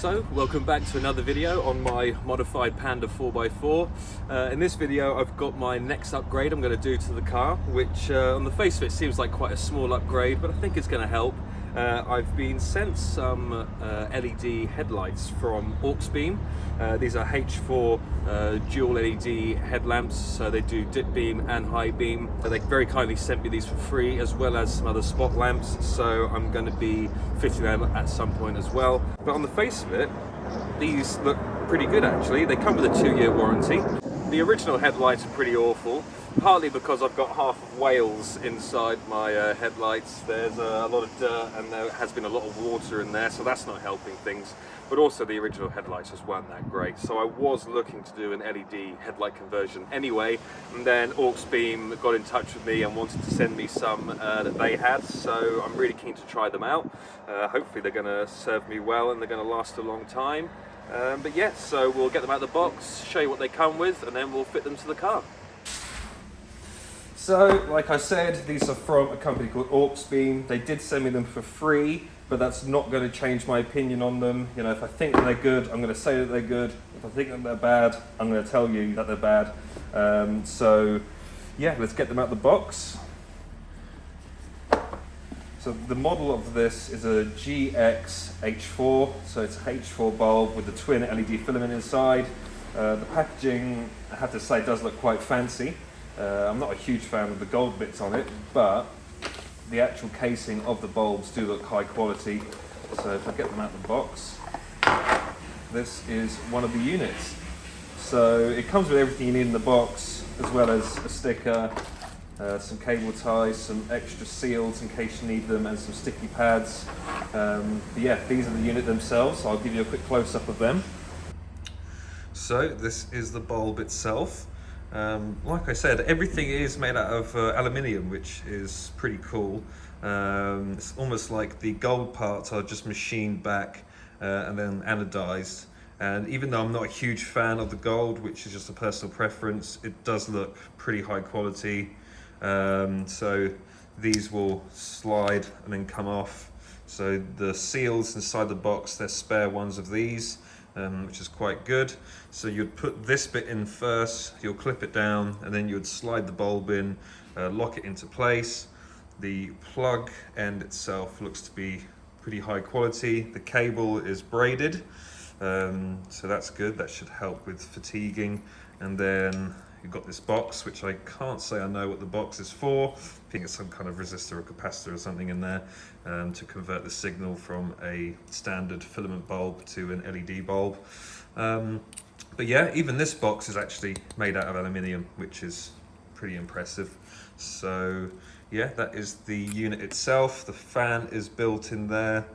So, welcome back to another video on my modified Panda 4x4. In this video I've got my next upgrade I'm going to do to the car, which on the face of it seems like quite a small upgrade, but I think it's going to help. I've been sent some LED headlights from Auxbeam. These are H4 dual LED headlamps, so they do dip beam and high beam. They very kindly sent me these for free, as well as some other spot lamps, so I'm going to be fitting them at some point as well. But on the face of it, these look pretty good actually. They come with a 2-year warranty. The original headlights are pretty awful, partly because I've got half of Wales inside my headlights. There's a lot of dirt and there has been a lot of water in there, so that's not helping things. But also the original headlights just weren't that great. So I was looking to do an LED headlight conversion anyway, and then Auxbeam got in touch with me and wanted to send me some that they had, so I'm really keen to try them out. Hopefully they're going to serve me well and they're going to last a long time. But yeah, so we'll get them out of the box, show you what they come with, and then we'll fit them to the car. So, like I said, these are from a company called Auxbeam. They did send me them for free, but that's not going to change my opinion on them. You know, if I think that they're good, I'm going to say that they're good. If I think that they're bad, I'm going to tell you that they're bad. So, yeah, let's get them out of the box. So the model of this is a GX H4, so it's a H4 bulb with the twin LED filament inside. The packaging, I have to say, does look quite fancy. I'm not a huge fan of the gold bits on it, but the actual casing of the bulbs do look high quality. So if I get them out of the box, this is one of the units. So it comes with everything you need in the box, as well as a sticker, some cable ties, some extra seals in case you need them, and some sticky pads. But yeah, these are the unit themselves, so I'll give you a quick close-up of them. So this is the bulb itself. Like I said, everything is made out of aluminium, which is pretty cool. It's almost like the gold parts are just machined back and then anodized. And even though I'm not a huge fan of the gold, which is just a personal preference, it does look pretty high quality. So these will slide and then come off. So the seals inside the box, they're spare ones of these, which is quite good. So you'd put this bit in first, you'll clip it down, and then you'd slide the bulb in, lock it into place. The plug end itself looks to be pretty high quality. The cable is braided, so that's good. That should help with fatiguing. And then you've got this box, which I can't say I know what the box is for. I think it's some kind of resistor or capacitor or something in there to convert the signal from a standard filament bulb to an LED bulb. But yeah, even this box is actually made out of aluminium, which is pretty impressive. So yeah, that is the unit itself. The fan is built in there,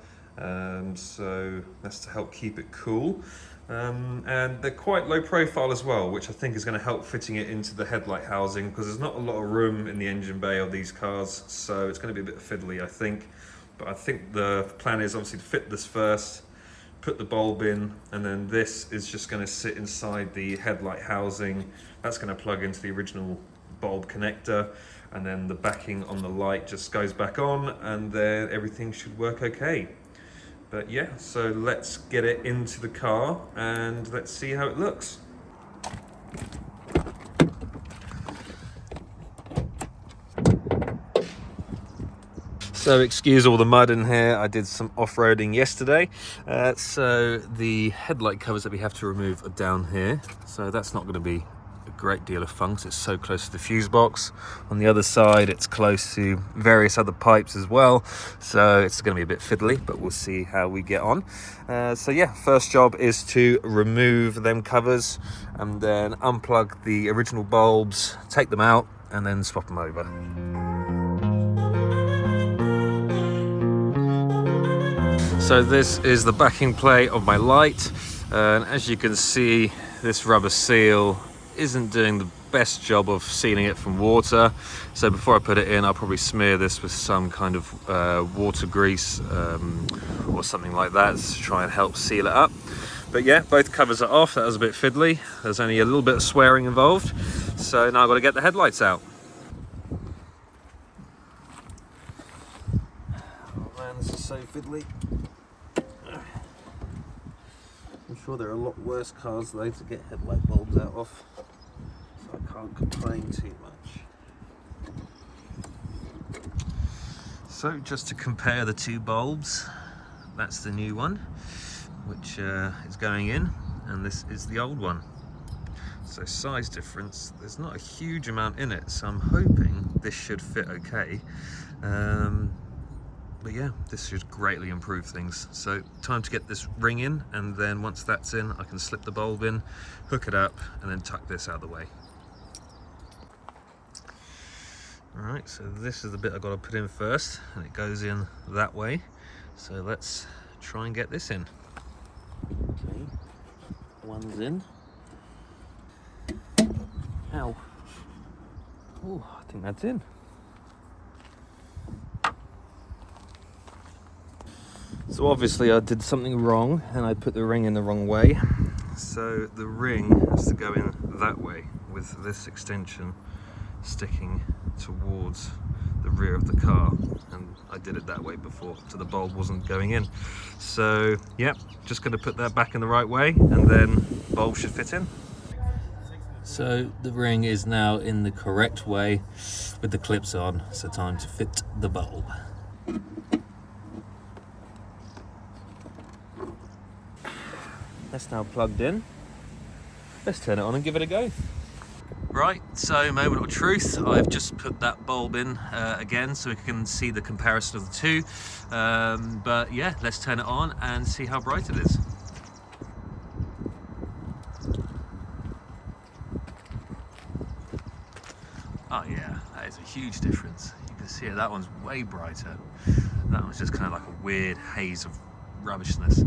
so that's to help keep it cool. And they're quite low profile as well, which I think is going to help fitting it into the headlight housing, because there's not a lot of room in the engine bay of these cars, so it's going to be a bit fiddly, I think. But I think the plan is obviously to fit this first, put the bulb in, and then this is just going to sit inside the headlight housing. That's going to plug into the original bulb connector, and then the backing on the light just goes back on, and then everything should work okay. But yeah, so let's get it into the car and let's see how it looks. So excuse all the mud in here, I did some off-roading yesterday. So the headlight covers that we have to remove are down here. So that's not going to be a great deal of fun because it's so close to the fuse box. On the other side it's close to various other pipes as well, so it's going to be a bit fiddly, but we'll see how we get on. So yeah, first job is to remove them covers and then unplug the original bulbs, take them out and then swap them over. So this is the backing plate of my light, and as you can see, this rubber seal isn't doing the best job of sealing it from water. So before I put it in, I'll probably smear this with some kind of water grease or something like that to try and help seal it up. But yeah, both covers are off. That was a bit fiddly. There's only a little bit of swearing involved. So now I've got to get the headlights out. Oh man, this is so fiddly. sure there are a lot worse cars though to get headlight bulbs out of, so I can't complain too much. So just to compare the two bulbs, that's the new one, which is going in, and this is the old one. So size difference, there's not a huge amount in it, so I'm hoping this should fit okay. But yeah, this should greatly improve things. So time to get this ring in, and then once that's in, I can slip the bulb in, hook it up, and then tuck this out of the way. All right, so this is the bit I've got to put in first, and it goes in that way. So let's try and get this in. Okay, one's in. Ow. Oh, I think that's in. So obviously I did something wrong and I put the ring in the wrong way. So the ring has to go in that way with this extension sticking towards the rear of the car, and I did it that way before, so the bulb wasn't going in. So yeah, just going to put that back in the right way, and then the bulb should fit in. So the ring is now in the correct way with the clips on, so time to fit the bulb. That's now plugged in. Let's turn it on and give it a go. Right, so moment of truth. I've just put that bulb in again so we can see the comparison of the two. But yeah, let's turn it on and see how bright it is. Oh yeah, that is a huge difference. You can see it, that one's way brighter. That one's just kind of like a weird haze of rubbishness.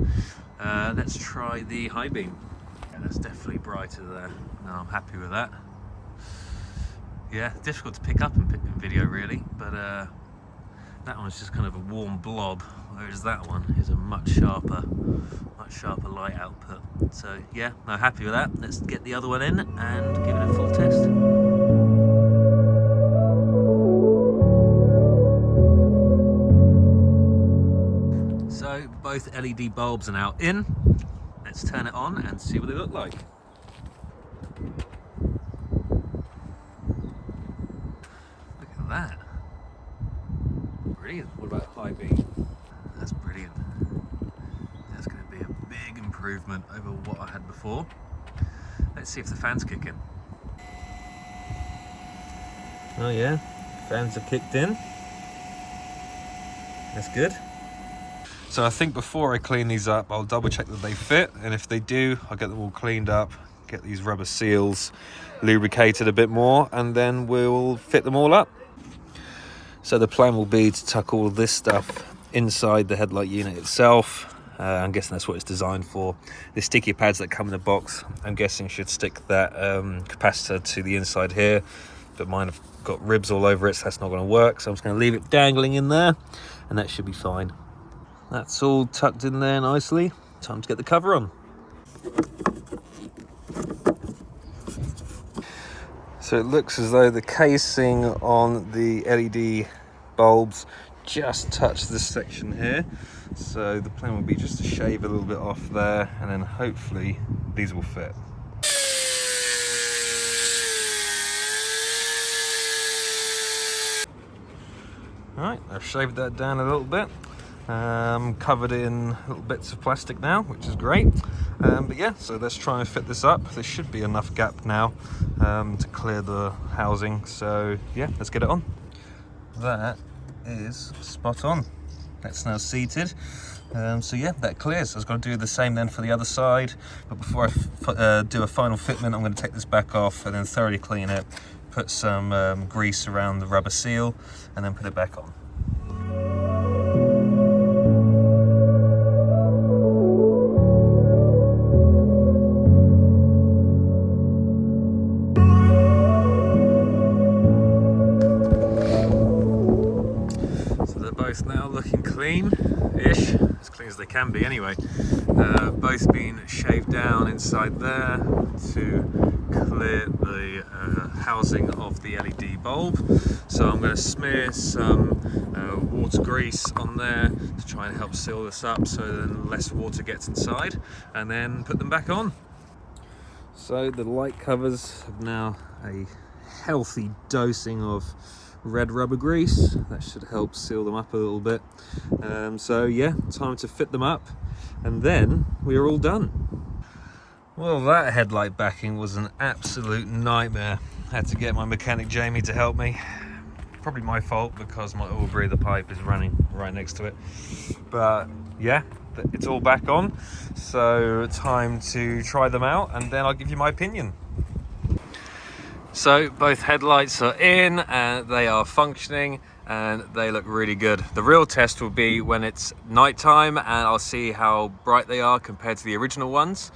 Let's try the high beam. Yeah, that's definitely brighter there. No, I'm happy with that. Yeah, difficult to pick up in video really, but that one's just kind of a warm blob, whereas that one is a much sharper light output. So yeah, no, happy with that. Let's get the other one in and give it a full test. So both LED bulbs are now in. Let's turn it on and see what they look like. Look at that. Brilliant. What about high beam? That's brilliant. That's going to be a big improvement over what I had before. Let's see if the fans kick in. Oh yeah, fans have kicked in. That's good. So I think before I clean these up, I'll double check that they fit, and if they do, I'll get them all cleaned up, get these rubber seals lubricated a bit more, and then we'll fit them all up. So the plan will be to tuck all this stuff inside the headlight unit itself. I'm guessing that's what it's designed for. The sticky pads that come in the box, I'm guessing should stick that capacitor to the inside here, but mine have got ribs all over it, so that's not going to work. So I'm just going to leave it dangling in there, and that should be fine. That's all tucked in there nicely. Time to get the cover on. So it looks as though the casing on the LED bulbs just touched this section here. So the plan would be just to shave a little bit off there, and then hopefully these will fit. Alright, I've shaved that down a little bit. Covered in little bits of plastic now, which is great. But yeah, so let's try and fit this up. There should be enough gap now to clear the housing. So yeah, let's get it on. That is spot on. That's now seated. So yeah, that clears. I was going to do the same then for the other side. But before I do a final fitment, I'm going to take this back off and then thoroughly clean it. Put some grease around the rubber seal and then put it back on. Now looking clean-ish, as clean as they can be anyway. Both been shaved down inside there to clear the housing of the LED bulb. So I'm going to smear some water grease on there to try and help seal this up so then less water gets inside, and then put them back on. So the light covers have now a healthy dosing of red rubber grease. That should help seal them up a little bit. So yeah, time to fit them up, and then we are all done. Well, that headlight backing was an absolute nightmare. Had to get my mechanic Jamie to help me. Probably my fault because my oil breather pipe is running right next to it. But yeah, it's all back on. So time to try them out, and then I'll give you my opinion. So both headlights are in and they are functioning and they look really good. The real test will be when it's nighttime, and I'll see how bright they are compared to the original ones.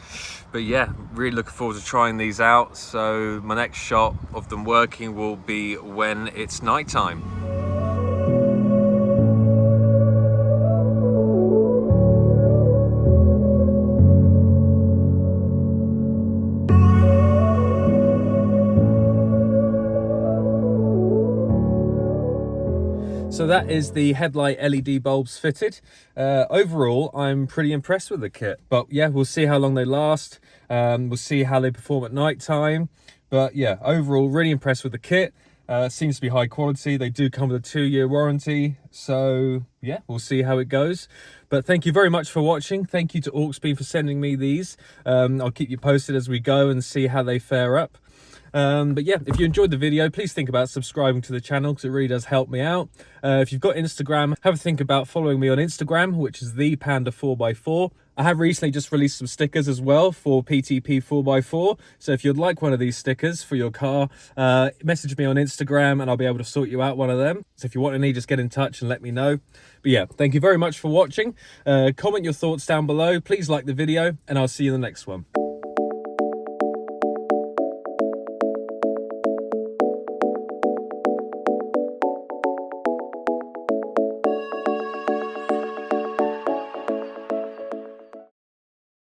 But yeah, really looking forward to trying these out. So my next shot of them working will be when it's nighttime. So that is the headlight LED bulbs fitted. Overall, I'm pretty impressed with the kit. But yeah, we'll see how long they last. We'll see how they perform at night time. But yeah, overall, really impressed with the kit. Seems to be high quality. They do come with a 2-year warranty. So yeah, we'll see how it goes. But thank you very much for watching. Thank you to Auxbeam for sending me these. I'll keep you posted as we go and see how they fare up. But yeah, if you enjoyed the video, please think about subscribing to the channel because it really does help me out. If you've got Instagram, have a think about following me on Instagram, which is the Panda 4x4. I have recently just released some stickers as well for PTP 4x4. So if you'd like one of these stickers for your car, message me on Instagram and I'll be able to sort you out one of them. So if you want any, just get in touch and let me know. But yeah, thank you very much for watching. Comment your thoughts down below. Please like the video and I'll see you in the next one.